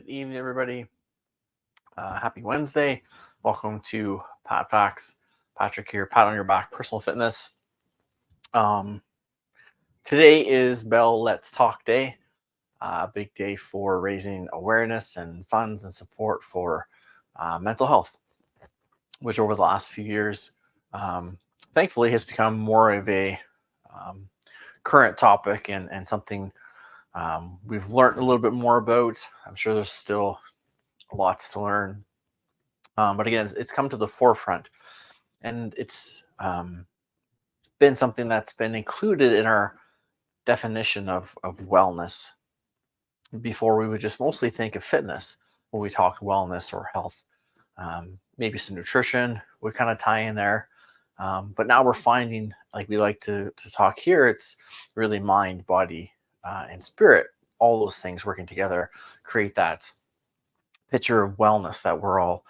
evening, everybody. Happy Wednesday. Welcome to PatFacts. Patrick here, pat on your back, personal fitness. Today is Bell Let's Talk Day, a big day for raising awareness and funds and support for mental health, which over the last few years, thankfully, has become more of a current topic and something we've learned a little bit more about. I'm sure there's still lots to learn. But again, it's come to the forefront, and it's been something that's been included in our definition of wellness. Before, we would just mostly think of fitness when we talk wellness or health. Maybe some nutrition would kind of tie in there. But now we're finding, like we like to talk here, it's really mind, body, and spirit. All those things working together create that picture of wellness that we're all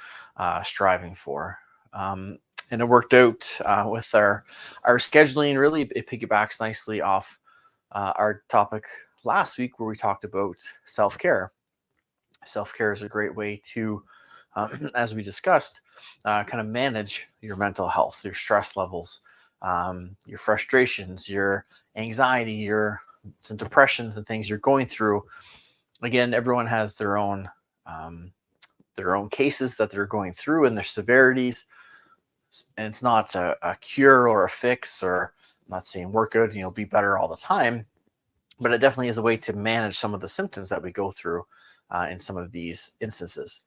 striving for. And it worked out with our scheduling. Really, it piggybacks nicely off our topic last week where we talked about self-care. Self-care is a great way to, as we discussed, kind of manage your mental health, your stress levels, your frustrations, your anxiety, some depressions and things you're going through. Again, everyone has their own cases that they're going through and their severities. And it's not a cure or a fix, or I'm not saying work out and you'll be better all the time, but it definitely is a way to manage some of the symptoms that we go through in some of these instances.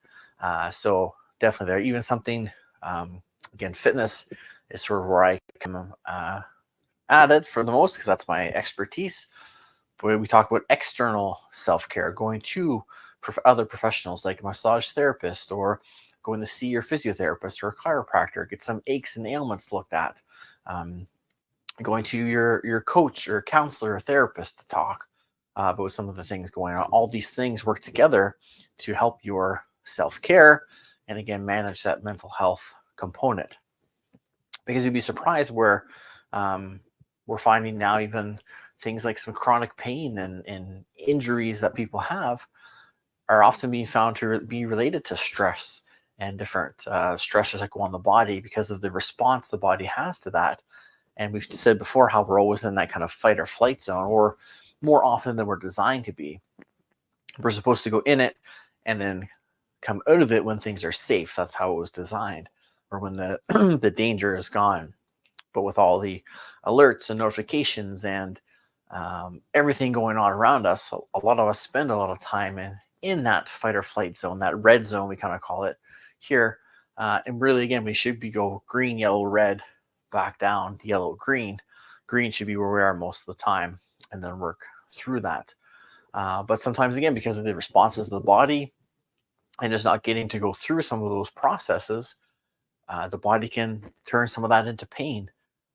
So definitely there, even something, again, fitness is sort of where I come at it for the most, because that's my expertise. But we talk about external self-care, going to other professionals like a massage therapist, or going to see your physiotherapist or a chiropractor, get some aches and ailments looked at, going to your coach or counselor or therapist to talk about some of the things going on. All these things work together to help your self-care and, again, manage that mental health component. Because you'd be surprised where we're finding now even things like some chronic pain and injuries that people have are often being found to be related to stress and different stressors that go on the body because of the response the body has to that. And we've said before how we're always in that kind of fight or flight zone, or more often than we're designed to be. We're supposed to go in it and then come out of it when things are safe. That's how it was designed, or when the the danger is gone. But with all the alerts and notifications and everything going on around us, a lot of us spend a lot of time in that fight or flight zone, that red zone, we kind of call it here. And really, again, we should go green, yellow, red, back down, yellow, green. Green should be where we are most of the time, and then work through that. But sometimes, again, because of the responses of the body and just not getting to go through some of those processes, the body can turn some of that into pain.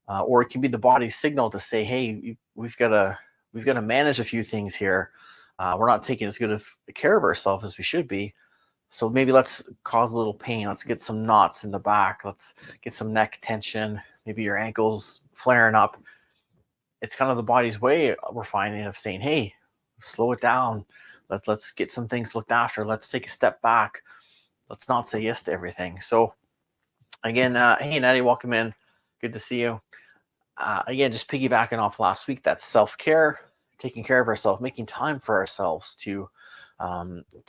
Or it can be the body's signal to say, hey, we've got to manage a few things here. We're not taking as good of care of ourselves as we should be. So maybe let's cause a little pain. Let's get some knots in the back. Let's get some neck tension. Maybe your ankle's flaring up. It's kind of the body's way, we're finding, of saying, hey, slow it down. Let's get some things looked after. Let's take a step back. Let's not say yes to everything. So again, hey, Natty, welcome in. Good to see you. Again, just piggybacking off last week, that's self-care, taking care of ourselves, making time for ourselves to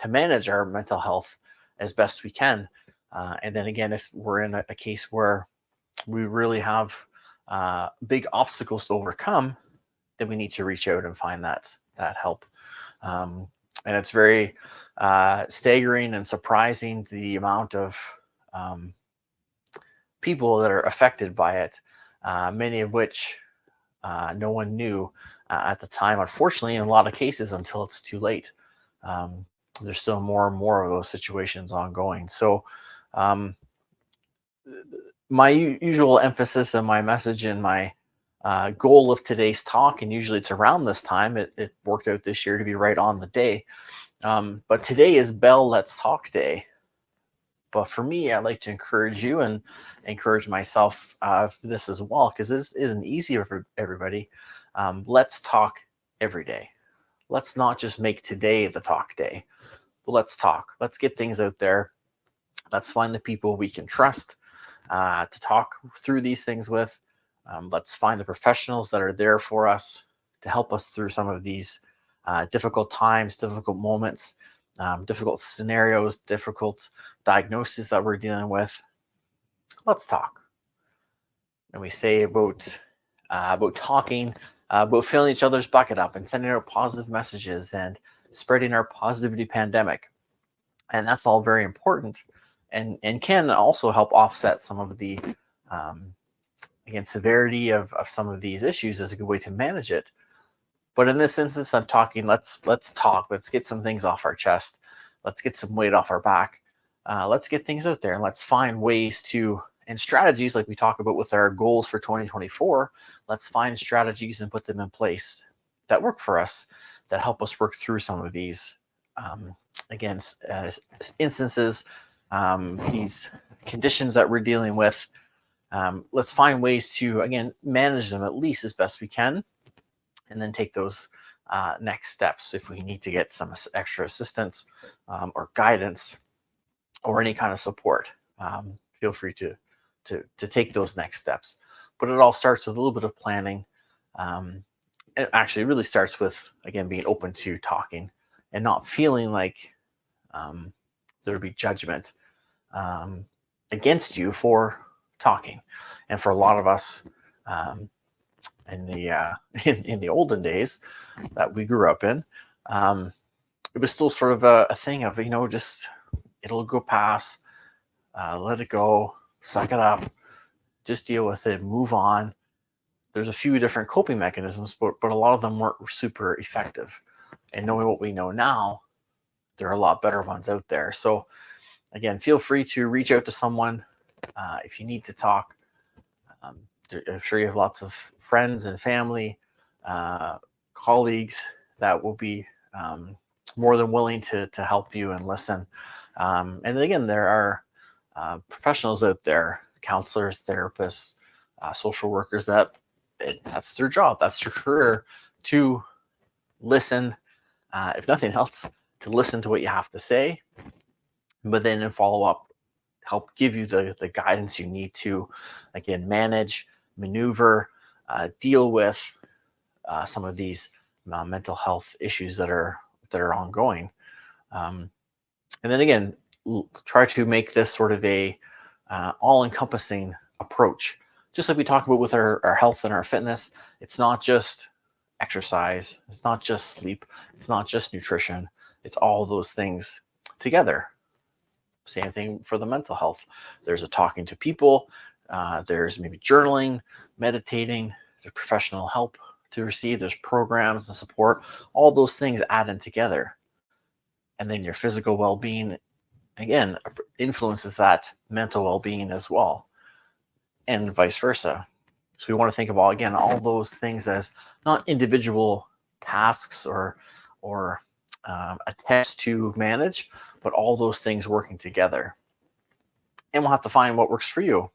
manage our mental health as best we can. And then again, if we're in a case where we really have big obstacles to overcome, then we need to reach out and find that help. And it's very staggering and surprising the amount of people that are affected by it, many of which no one knew at the time, unfortunately, in a lot of cases, until it's too late. There's still more and more of those situations ongoing. So my usual emphasis and my message and my goal of today's talk, and usually it's around this time, it worked out this year to be right on the day. But today is Bell Let's Talk Day. But for me, I'd like to encourage you and encourage myself for this as well, because this isn't easy for everybody. Let's talk every day. Let's not just make today the talk day, but let's talk. Let's get things out there. Let's find the people we can trust to talk through these things with. Let's find the professionals that are there for us to help us through some of these difficult times, difficult moments, difficult scenarios, difficult diagnoses that we're dealing with. Let's talk. And we say about talking, about filling each other's bucket up and sending out positive messages and spreading our positivity pandemic. And that's all very important and can also help offset some of the again, severity of some of these issues is a good way to manage it. But in this instance, I'm talking, let's talk. Let's get some things off our chest. Let's get some weight off our back. Let's get things out there, and let's find ways to, and strategies like we talk about with our goals for 2024. Let's find strategies and put them in place that work for us, that help us work through some of these, again, instances, these conditions that we're dealing with. Let's find ways to, again, manage them at least as best we can, and then take those next steps if we need to get some extra assistance or guidance or any kind of support. Feel free to take those next steps. But it all starts with a little bit of planning. It actually really starts with, again, being open to talking and not feeling like there would be judgment against you for talking. And for a lot of us in the olden days that we grew up in, it was still sort of a thing of, just it'll go past, let it go, suck it up, just deal with it, move on. There's a few different coping mechanisms, but a lot of them weren't super effective. And knowing what we know now, there are a lot better ones out there. So again, feel free to reach out to someone if you need to talk. I'm sure you have lots of friends and family, colleagues that will be more than willing to help you and listen. And then again, there are professionals out there, counselors, therapists, social workers, that's their job, that's their career, to listen, if nothing else, to listen to what you have to say, but then in follow up, help give you the guidance you need to, again, manage, maneuver, deal with some of these mental health issues that are ongoing. And then again, try to make this sort of a all-encompassing approach. Just like we talk about with our health and our fitness, it's not just exercise, it's not just sleep, it's not just nutrition, it's all those things together. Same thing for the mental health. There's a talking to people, there's maybe journaling, meditating, there's professional help to receive, there's programs and support, all those things add in together. And then your physical well-being, again, influences that mental well-being as well, and vice versa. So we want to think of all those things as not individual tasks or attempts to manage, but all those things working together. And we'll have to find what works for you.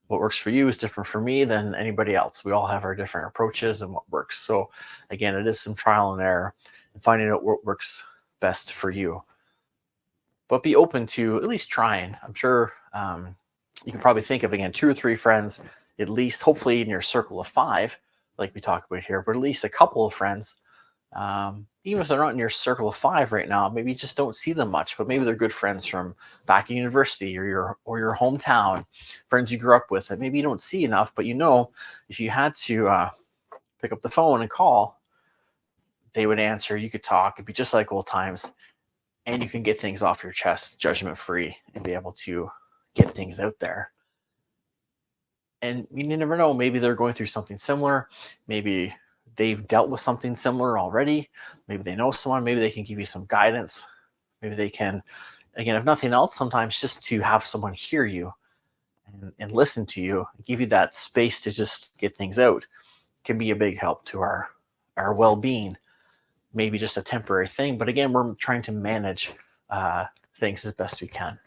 What works for you is different for me than anybody else. We all have our different approaches and what works. So again, it is some trial and error and finding out what works best for you. But be open to at least trying. I'm sure you can probably think of, again, 2 or 3 friends, at least, hopefully in your circle of 5, like we talk about here, but at least a couple of friends. Even if they're not in your circle of 5 right now, maybe you just don't see them much, but maybe they're good friends from back in university or your hometown, friends you grew up with that maybe you don't see enough, but if you had to pick up the phone and call, they would answer, you could talk, it'd be just like old times, and you can get things off your chest judgment free and be able to get things out there. And you never know, maybe they're going through something similar, maybe they've dealt with something similar already, maybe they know someone, maybe they can give you some guidance, maybe they can, again, if nothing else, sometimes just to have someone hear you and listen to you, give you that space to just get things out, can be a big help to our well-being. Maybe just a temporary thing, but again, we're trying to manage things as best we can.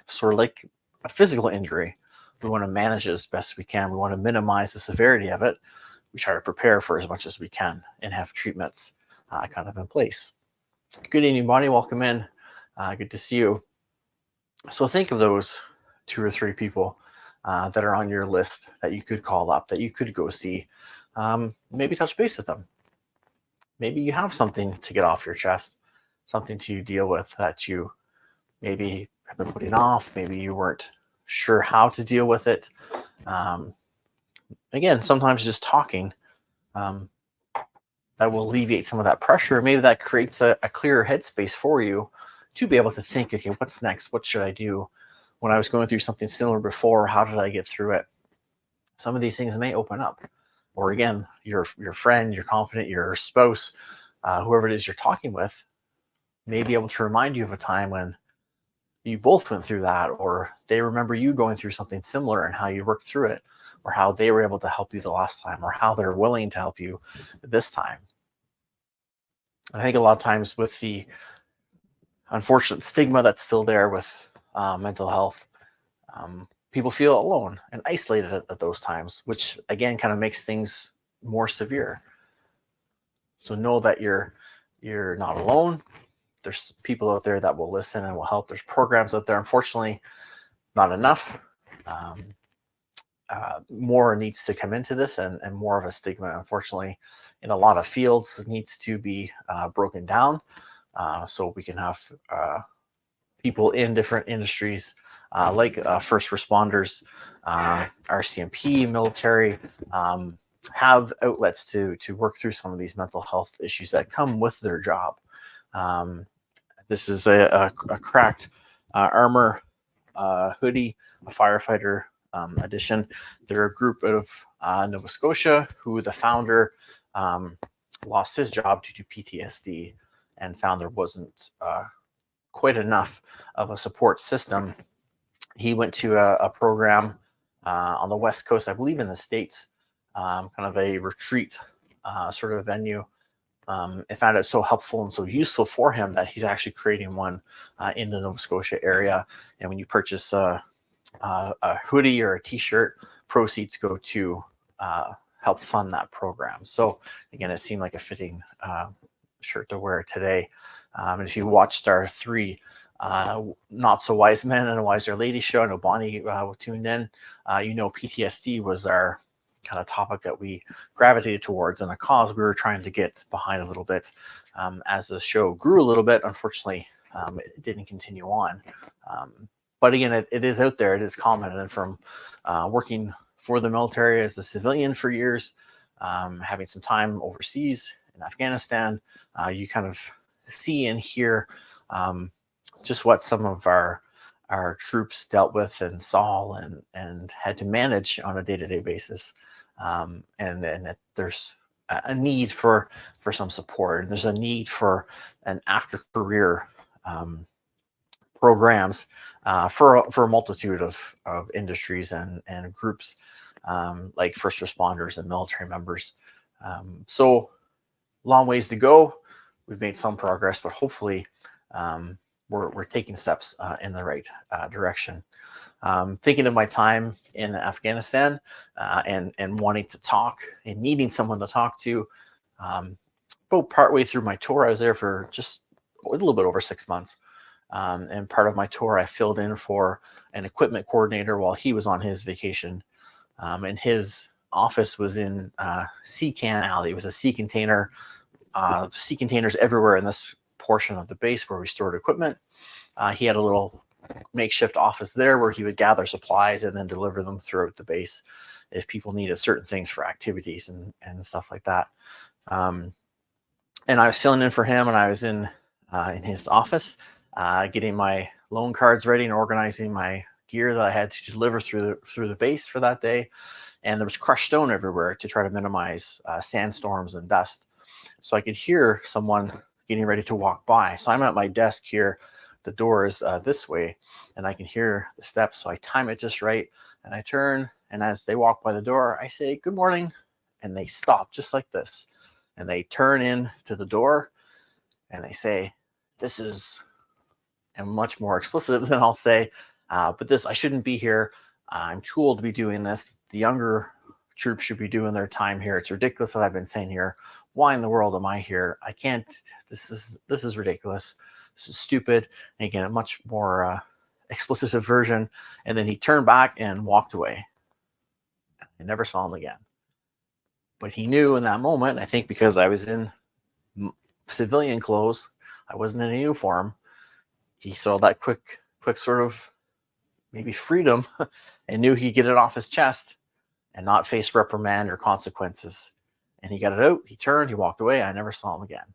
Sort of like a physical injury, we want to manage it as best we can. We want to minimize the severity of it. We try to prepare for as much as we can and have treatments kind of in place. Good evening, Bonnie. Welcome in. Good to see you. So think of those 2 or 3 people that are on your list that you could call up, that you could go see. Maybe touch base with them. Maybe you have something to get off your chest, something to deal with that you maybe have been putting off. Maybe you weren't sure how to deal with it. Um, Again, sometimes just talking um, that will alleviate some of that pressure. Maybe that creates a clearer headspace for you to be able to think, okay, what's next? What should I do? When I was going through something similar before, how did I get through it? Some of these things may open up. Or again, your friend, your confidant, your spouse, whoever it is you're talking with, may be able to remind you of a time when you both went through that, or they remember you going through something similar and how you worked through it, or how they were able to help you the last time, or how they're willing to help you this time. I think a lot of times with the unfortunate stigma that's still there with mental health, people feel alone and isolated at those times, which again kind of makes things more severe. So know that you're not alone. There's people out there that will listen and will help. There's programs out there. Unfortunately, not enough. Um, More needs to come into this, and more of a stigma, unfortunately, in a lot of fields needs to be broken down, so we can have people in different industries like first responders, RCMP, military, have outlets to work through some of these mental health issues that come with their job. Um, this is a cracked armor hoodie, a firefighter edition. They're a group out of Nova Scotia who the founder lost his job due to PTSD and found there wasn't quite enough of a support system. He went to a program on the West Coast, I believe in the States, kind of a retreat sort of venue. I found it so helpful and so useful for him that he's actually creating one in the Nova Scotia area. And when you purchase a hoodie or a t-shirt, proceeds go to help fund that program. So again, it seemed like a fitting shirt to wear today. And if you watched our 3 Not So Wise Men and a Wiser Lady show, I know Bonnie tuned in, you know PTSD was our kind of topic that we gravitated towards, and a cause we were trying to get behind a little bit. As the show grew a little bit, unfortunately, it didn't continue on. But again, it is out there. It is common. And from working for the military as a civilian for years, having some time overseas in Afghanistan, you kind of see and hear just what some of our troops dealt with and saw and had to manage on a day-to-day basis. And that there's a need for some support, and there's a need for an after career programs for a multitude of industries and groups, like first responders and military members. So long ways to go. We've made some progress, but hopefully we're taking steps in the right direction. Thinking of my time in Afghanistan and wanting to talk and needing someone to talk to. About partway through my tour, I was there for just a little bit over 6 months. And part of my tour, I filled in for an equipment coordinator while he was on his vacation. And his office was in Sea Can Alley. It was a sea containers everywhere in this portion of the base where we stored equipment. He had a little makeshift office there where he would gather supplies and then deliver them throughout the base if people needed certain things for activities and stuff like that. And I was filling in for him, and I was in his office getting my loan cards ready and organizing my gear that I had to deliver through the base for that day. And there was crushed stone everywhere to try to minimize sandstorms and dust. So I could hear someone getting ready to walk by. So I'm at my desk here. The door is this way, and I can hear the steps. So I time it just right, and I turn, and as they walk by the door, I say, "Good morning," and they stop just like this, and they turn in to the door, and they say, "This is," and much more explicit than I'll say, but this, I shouldn't be here. I'm too old to be doing this. The younger troops should be doing their time here. It's ridiculous that I've been saying here. Why in the world am I here? I can't. This is ridiculous. This is stupid. And again, a much more explicit version. And then he turned back and walked away. I never saw him again. But he knew in that moment, I think because I was in civilian clothes, I wasn't in a uniform, he saw that quick sort of maybe freedom and knew he'd get it off his chest and not face reprimand or consequences. And he got it out. He turned, he walked away. I never saw him again.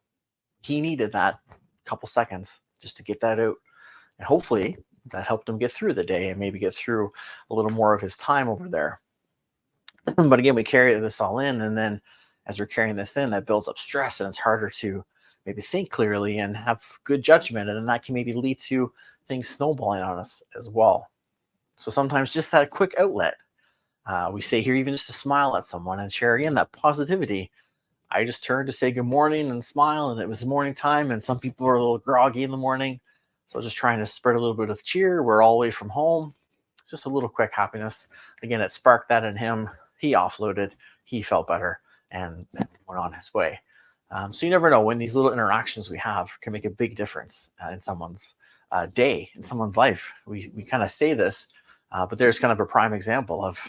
He needed that couple seconds just to get that out. And hopefully that helped him get through the day and maybe get through a little more of his time over there. But again, we carry this all in. And then as we're carrying this in, that builds up stress, and it's harder to maybe think clearly and have good judgment. And then that can maybe lead to things snowballing on us as well. So sometimes just that quick outlet, we say here, even just to smile at someone and share again that positivity. I just turned to say good morning and smile, and it was morning time, and some people are a little groggy in the morning. So just trying to spread a little bit of cheer. We're all the way from home. Just a little quick happiness. Again, it sparked that in him. He offloaded. He felt better and went on his way. So you never know when these little interactions we have can make a big difference in someone's day, in someone's life. We kind of say this, but there's kind of a prime example of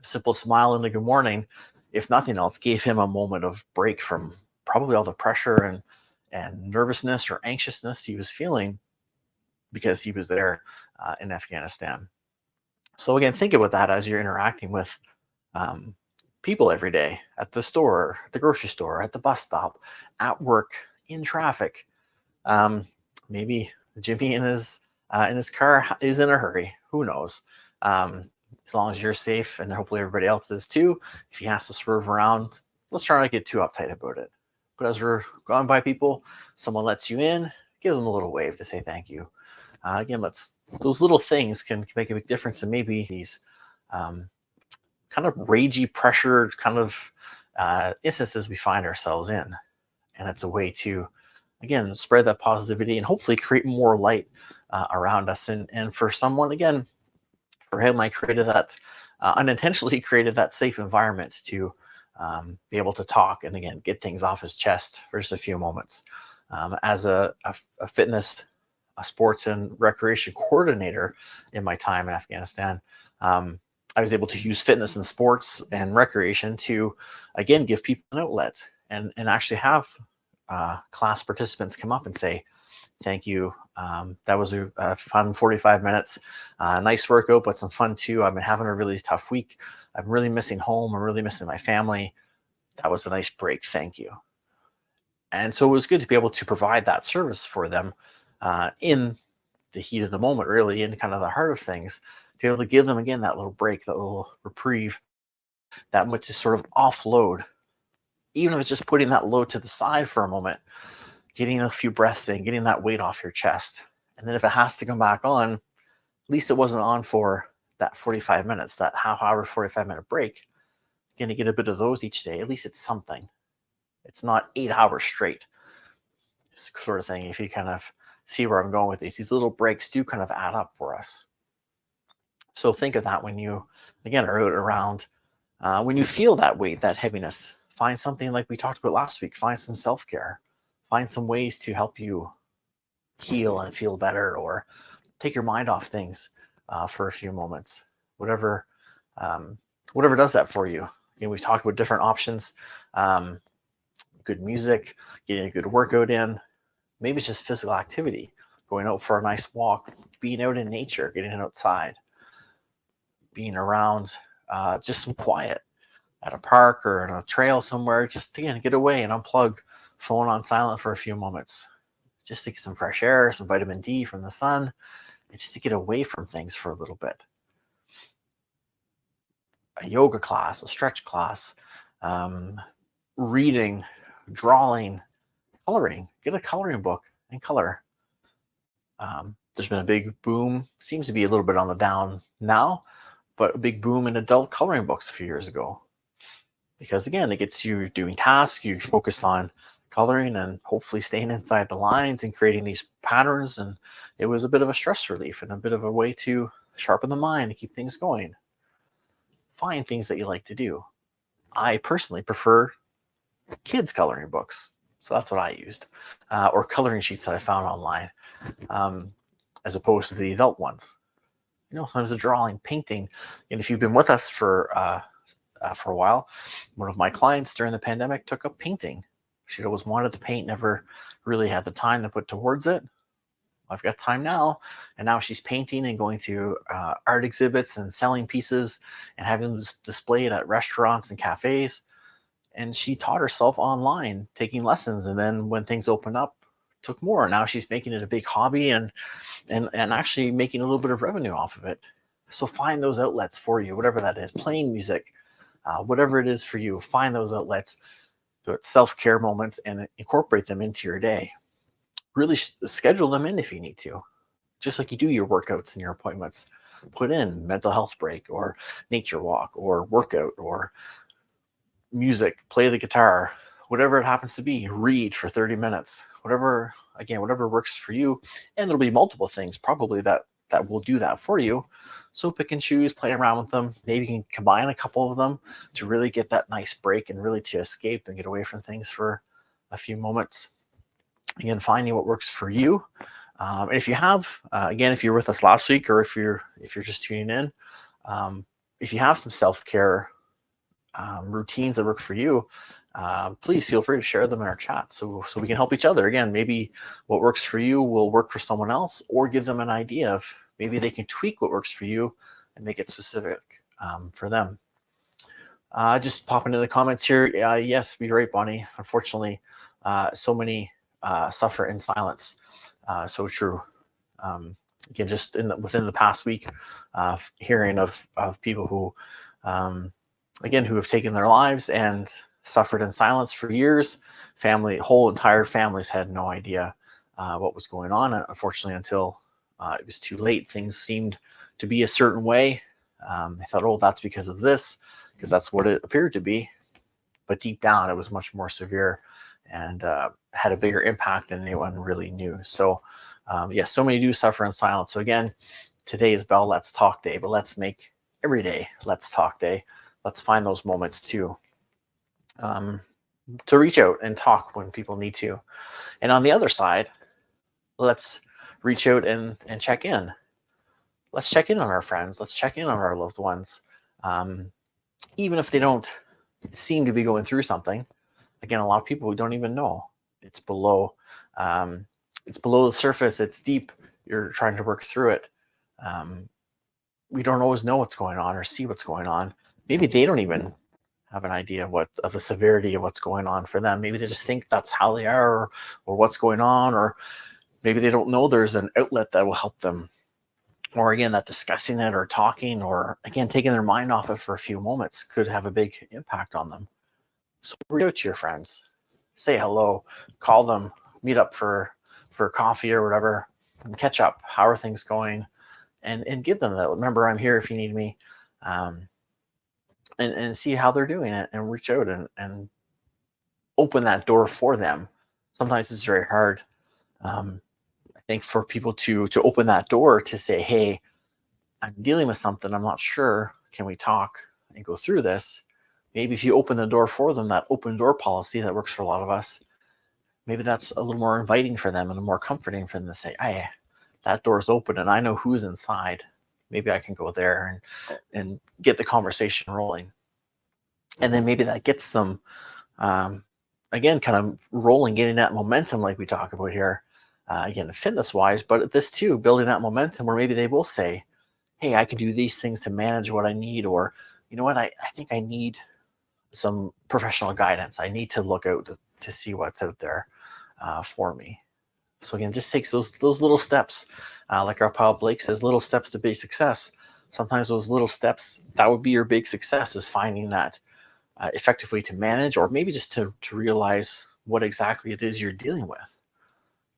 a simple smile and a good morning, if nothing else, gave him a moment of break from probably all the pressure and nervousness or anxiousness he was feeling because he was there in Afghanistan. So again, think about that as you're interacting with people every day, at the store, at the grocery store, at the bus stop, at work, in traffic. Maybe Jimmy in his car is in a hurry. Who knows? As long as you're safe and hopefully everybody else is too. If he has to swerve around, let's try not to get too uptight about it. But as we're going by people, someone lets you in, give them a little wave to say thank you. Again, those little things can make a big difference in maybe these kind of ragey, pressured kind of instances we find ourselves in. And it's a way to, again, spread that positivity and hopefully create more light around us. And for someone, again, for him, I created that, unintentionally created that safe environment to be able to talk and, again, get things off his chest for just a few moments. As a fitness, a sports and recreation coordinator in my time in Afghanistan, I was able to use fitness and sports and recreation to, again, give people an outlet and actually have class participants come up and say, thank you. That was a fun 45 minutes. Nice workout, but some fun too. I've been having a really tough week. I'm really missing home. I'm really missing my family. That was a nice break. Thank you. And so it was good to be able to provide that service for them in the heat of the moment, really, in kind of the heart of things, to be able to give them, again, that little break, that little reprieve, that much to sort of offload, even if it's just putting that load to the side for a moment, getting a few breaths in, getting that weight off your chest. And then if it has to come back on, at least it wasn't on for that 45 minutes, that half hour, 45-minute break. Going to get a bit of those each day. At least it's something. It's not 8 hours straight, sort of thing. If you kind of see where I'm going with these little breaks do kind of add up for us. So think of that when you, again, are out around, when you feel that weight, that heaviness, find something like we talked about last week, find some self-care, find some ways to help you heal and feel better, or take your mind off things for a few moments, whatever does that for you. Again, we've talked about different options, good music, getting a good workout in, maybe it's just physical activity, going out for a nice walk, being out in nature, getting outside, being around just some quiet at a park or on a trail somewhere, just again, get away and unplug, phone on silent for a few moments, just to get some fresh air, some vitamin D from the sun, and just to get away from things for a little bit. A yoga class, a stretch class, reading, drawing, coloring, get a coloring book and color. There's been a big boom, seems to be a little bit on the down now, but a big boom in adult coloring books a few years ago. Because again, it gets you doing tasks, you focused on coloring and hopefully staying inside the lines and creating these patterns. And it was a bit of a stress relief and a bit of a way to sharpen the mind and keep things going. Find things that you like to do. I personally prefer kids' coloring books. So that's what I used, or coloring sheets that I found online, as opposed to the adult ones. Sometimes the drawing, painting, and if you've been with us for a while, one of my clients during the pandemic took up painting. She'd always wanted to paint, never really had the time to put towards it. I've got time now, and now she's painting and going to art exhibits and selling pieces and having them displayed at restaurants and cafes. And she taught herself online, taking lessons, and then when things opened up, took more. Now she's making it a big hobby and actually making a little bit of revenue off of it. So find those outlets for you, whatever that is, playing music, whatever it is for you. Find those outlets, self-care moments, and incorporate them into your day. Really schedule them in if you need to, just like you do your workouts and your appointments. Put in mental health break or nature walk or workout or music, play the guitar, whatever it happens to be. Read for 30 minutes, whatever works for you. And there'll be multiple things probably that will do that for you. So pick and choose, play around with them. Maybe you can combine a couple of them to really get that nice break and really to escape and get away from things for a few moments. Again, finding what works for you. And if you have, again, if you're with us last week, or if you're just tuning in, if you have some self-care routines that work for you, please feel free to share them in our chat so we can help each other. Again, maybe what works for you will work for someone else, or give them an idea of maybe they can tweak what works for you and make it specific for them. Just pop into the comments here. Yes, you're right, Bonnie. Unfortunately, so many suffer in silence. So true. Again, just within the past week, hearing of people who, who have taken their lives and suffered in silence for years. Whole entire families had no idea what was going on. And unfortunately, until it was too late, things seemed to be a certain way. They thought, oh, that's because of this, because that's what it appeared to be. But deep down, it was much more severe and had a bigger impact than anyone really knew. So yes, so many do suffer in silence. So again, today is Bell Let's Talk Day, but let's make every day Let's Talk Day. Let's find those moments to reach out and talk when people need to. And on the other side, let's reach out and check in. Let's check in on our friends. Let's check in on our loved ones. Even if they don't seem to be going through something. Again, a lot of people who don't even know. It's below the surface. It's deep. You're trying to work through it. We don't always know what's going on or see what's going on. Maybe they don't even have an idea of the severity of what's going on for them. Maybe they just think that's how they are, or what's going on, or maybe they don't know there's an outlet that will help them. Or again, that discussing it or talking, or again, taking their mind off it for a few moments could have a big impact on them. So reach out to your friends, say hello, call them, meet up for coffee or whatever, and catch up. How are things going? And give them that. Remember, I'm here if you need me. And see how they're doing it, and reach out and open that door for them. Sometimes it's very hard, I think, for people to open that door to say, hey, I'm dealing with something, I'm not sure, can we talk and go through this? Maybe if you open the door for them, that open door policy that works for a lot of us, maybe that's a little more inviting for them and more comforting for them to say, hey, that door's open and I know who's inside. Maybe I can go there and get the conversation rolling. And then maybe that gets them, again, kind of rolling, getting that momentum like we talk about here, again, fitness-wise, but this too, building that momentum where maybe they will say, hey, I can do these things to manage what I need, or, you know what, I think I need some professional guidance. I need to look out to see what's out there for me. So again, just takes those little steps, like our pal Blake says, little steps to big success. Sometimes those little steps, that would be your big success, is finding that effective way to manage, or maybe just to realize what exactly it is you're dealing with.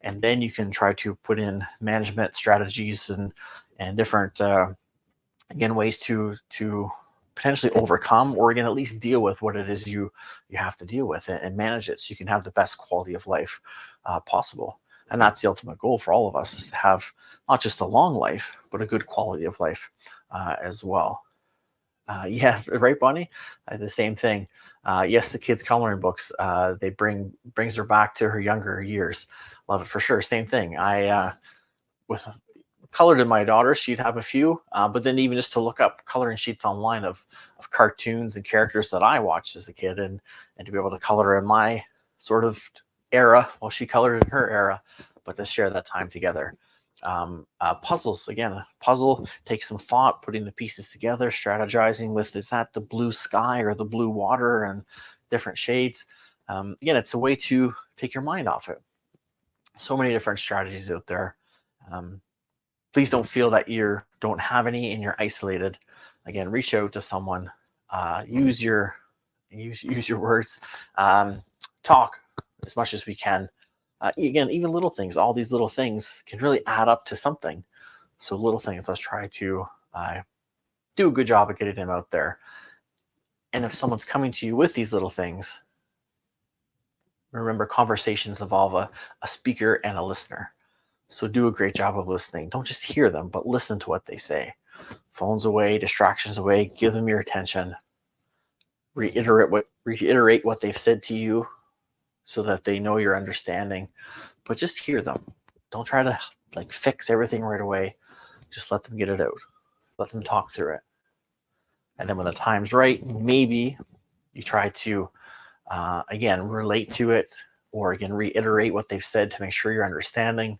And then you can try to put in management strategies and different, again, ways to potentially overcome, or again, at least deal with what it is you have to deal with, and manage it so you can have the best quality of life possible. And that's the ultimate goal for all of us, is to have not just a long life, but a good quality of life as well. Yeah, right, Bonnie? The same thing. Yes, the kids' coloring books, they brings her back to her younger years. Love it for sure. Same thing. With colored in my daughter, she'd have a few, but then even just to look up coloring sheets online of cartoons and characters that I watched as a kid, and to be able to color in my sort of era while she colored in her era, but to share that time together. Puzzles, again, a puzzle takes some thought, putting the pieces together, strategizing with, is that the blue sky or the blue water, and different shades. Again, it's a way to take your mind off it. So many different strategies out there. Please don't feel that you don't have any and you're isolated. Again, reach out to someone. Use your words. Talk as much as we can. Again, even little things. All these little things can really add up to something. So little things. Let's try to do a good job of getting them out there. And if someone's coming to you with these little things, remember, conversations involve a speaker and a listener. So do a great job of listening. Don't just hear them, but listen to what they say. Phones away, distractions away, give them your attention. Reiterate what they've said to you so that they know you're understanding. But just hear them. Don't try to fix everything right away. Just let them get it out. Let them talk through it. And then when the time's right, maybe you try to, again, relate to it, or again, reiterate what they've said to make sure you're understanding,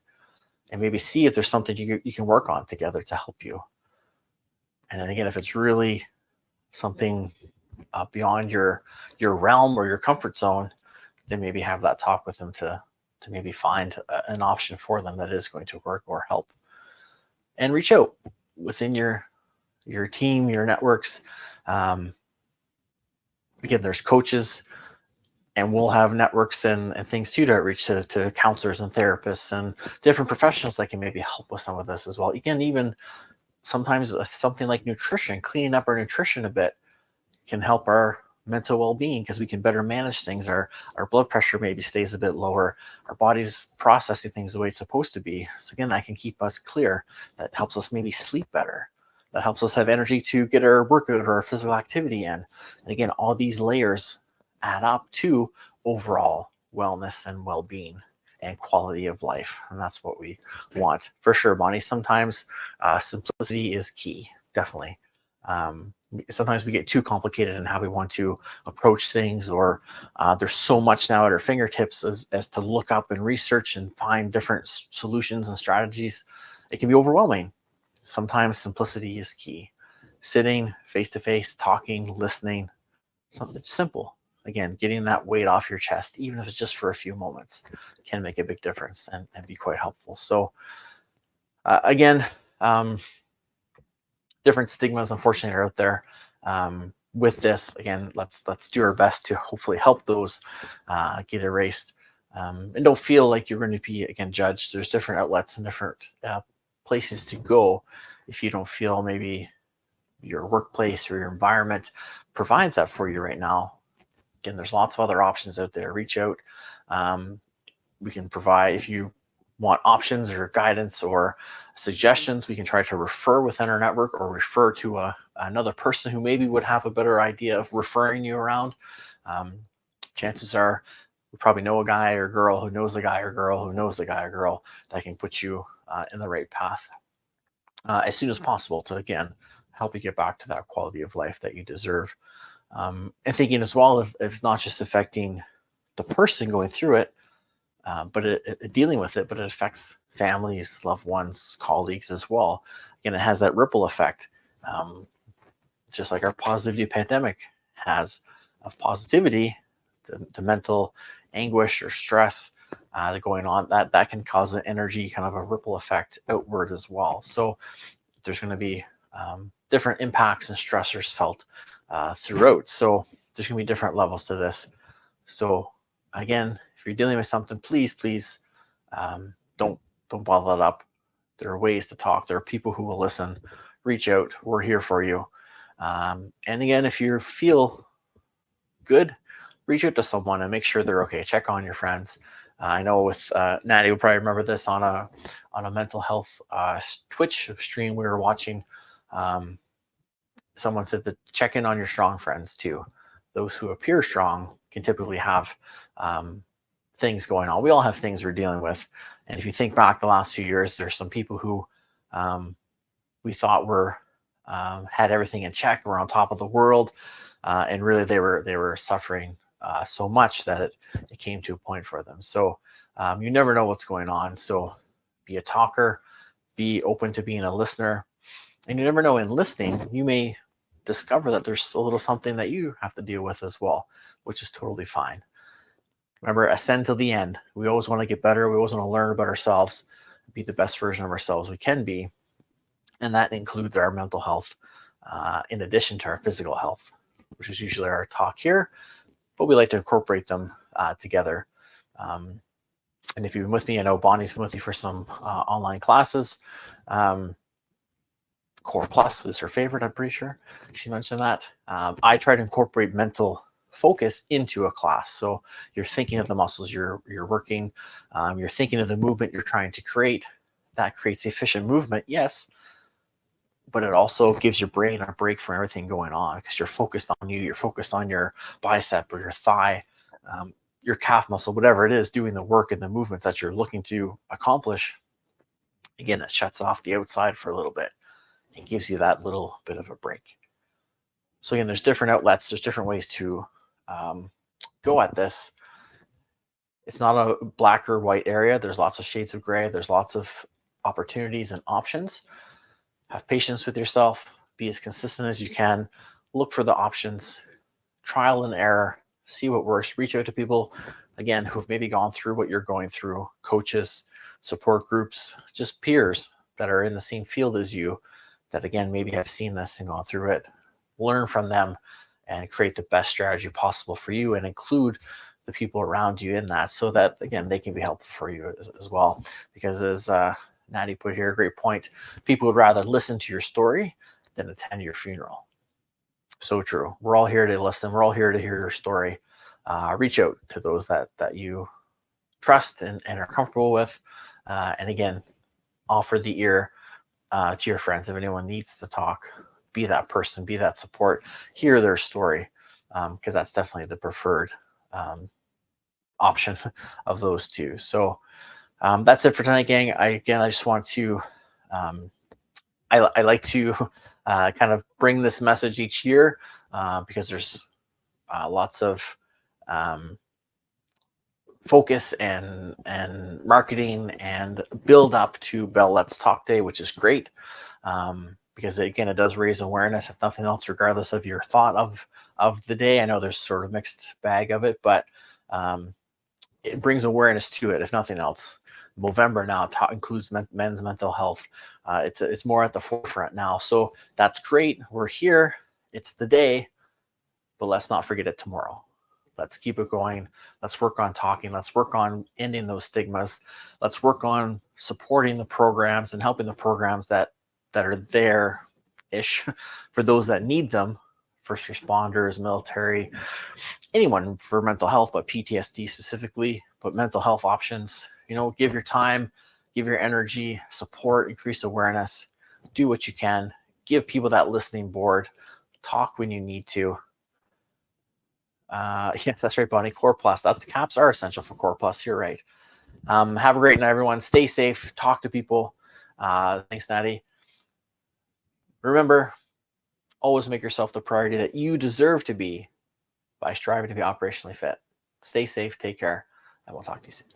and maybe see if there's something you can work on together to help you. And then again, if it's really something beyond your realm or your comfort zone, then maybe have that talk with them to maybe find an option for them that is going to work or help. And reach out within your team, your networks. Again, there's coaches, and we'll have networks and things too to outreach to counselors and therapists and different professionals that can maybe help with some of this as well. Again, even sometimes something like nutrition, cleaning up our nutrition a bit, can help our mental well-being, because we can better manage things. Our blood pressure maybe stays a bit lower. Our body's processing things the way it's supposed to be. So again, that can keep us clear. That helps us maybe sleep better. That helps us have energy to get our workout or our physical activity in. And again, all these layers add up to overall wellness and well-being and quality of life. And that's what we want for sure, Bonnie. Sometimes simplicity is key, definitely. Sometimes we get too complicated in how we want to approach things, or there's so much now at our fingertips as to look up and research and find different solutions and strategies. It can be overwhelming. Sometimes simplicity is key. Sitting face to face, talking, listening, something simple. Again, getting that weight off your chest, even if it's just for a few moments, can make a big difference and be quite helpful. So again, different stigmas, unfortunately, are out there with this. Again, let's do our best to hopefully help those get erased. And don't feel like you're going to be, again, judged. There's different outlets and different places to go if you don't feel maybe your workplace or your environment provides that for you right now. Again, there's lots of other options out there. Reach out. We can provide, if you want options or guidance or suggestions, we can try to refer within our network, or refer to another person who maybe would have a better idea of referring you around. Chances are we probably know a guy or girl who knows a guy or girl who knows a guy or girl that can put you in the right path as soon as possible to, again, help you get back to that quality of life that you deserve. And thinking as well, if it's not just affecting the person going through it, but dealing with it, but it affects families, loved ones, colleagues as well. Again, it has that ripple effect, just like our positivity pandemic has of positivity, the mental anguish or stress going on, that can cause an energy, kind of a ripple effect outward as well. So there's going to be different impacts and stressors felt throughout. So there's going to be different levels to this. So again, if you're dealing with something, please don't bottle it up. There are ways to talk. There are people who will listen. Reach out. We're here for you. And again, if you feel good, reach out to someone and make sure they're okay. Check on your friends. I know with Natty will probably remember this on a mental health Twitch stream we were watching. Someone said to check in on your strong friends too. those who appear strong can typically have things going on. We all have things we're dealing with. And if you think back the last few years, there's some people who we thought were had everything in check, were on top of the world, and really they were suffering so much that it came to a point for them. So you never know what's going on. So be a talker, be open to being a listener, and you never know, in listening, you may discover that there's a little something that you have to deal with as well, which is totally fine. Remember, ascend till the end. We always want to get better. We always want to learn about ourselves, be the best version of ourselves we can be. And that includes our mental health, in addition to our physical health, which is usually our talk here, but we like to incorporate them together. And if you've been with me, I know Bonnie's been with me for some online classes. Core Plus is her favorite, I'm pretty sure. She mentioned that. I try to incorporate mental focus into a class. So you're thinking of the muscles you're working, you're thinking of the movement you're trying to create. That creates efficient movement, yes, but it also gives your brain a break from everything going on because you're focused on you. You're focused on your bicep or your thigh, your calf muscle, whatever it is, doing the work and the movements that you're looking to accomplish. Again, it shuts off the outside for a little bit and gives you that little bit of a break. So again, there's different outlets. There's different ways to go at this. It's not a black or white area. There's lots of shades of gray. There's lots of opportunities and options. Have patience with yourself. Be as consistent as you can. Look for the options. Trial and error. See what works. Reach out to people, again, who've maybe gone through what you're going through. Coaches, support groups, just peers that are in the same field as you that, again, maybe have seen this and gone through it. Learn from them and create the best strategy possible for you, and include the people around you in that, so that, again, they can be helpful for you as well. Because as Natty put here, a great point, people would rather listen to your story than attend your funeral. So true. We're all here to listen. We're all here to hear your story. Reach out to those that you trust and are comfortable with. And again, offer the ear to your friends. If anyone needs to talk, be that person, be that support, hear their story, because that's definitely the preferred option of those two. So that's it for tonight, gang. I just want to, I like to kind of bring this message each year because there's lots of focus and marketing and build up to Bell Let's Talk Day, which is great. Because again, it does raise awareness, if nothing else, regardless of your thought of the day. I know there's sort of mixed bag of it, but it brings awareness to it, if nothing else. Movember now includes men's mental health. It's more at the forefront now. So that's great. We're here. It's the day, but let's not forget it tomorrow. Let's keep it going. Let's work on talking. Let's work on ending those stigmas. Let's work on supporting the programs and helping the programs that are there-ish for those that need them, first responders, military, anyone for mental health, but PTSD specifically, but mental health options. Give your time, give your energy, support, increase awareness, do what you can, give people that listening board, talk when you need to. Yes, that's right, Bonnie. Core Plus. That's caps are essential for Core Plus. You're right. Have a great night, everyone. Stay safe. Talk to people. Thanks, Natty. Remember, always make yourself the priority that you deserve to be by striving to be operationally fit. Stay safe. Take care. And we'll talk to you soon.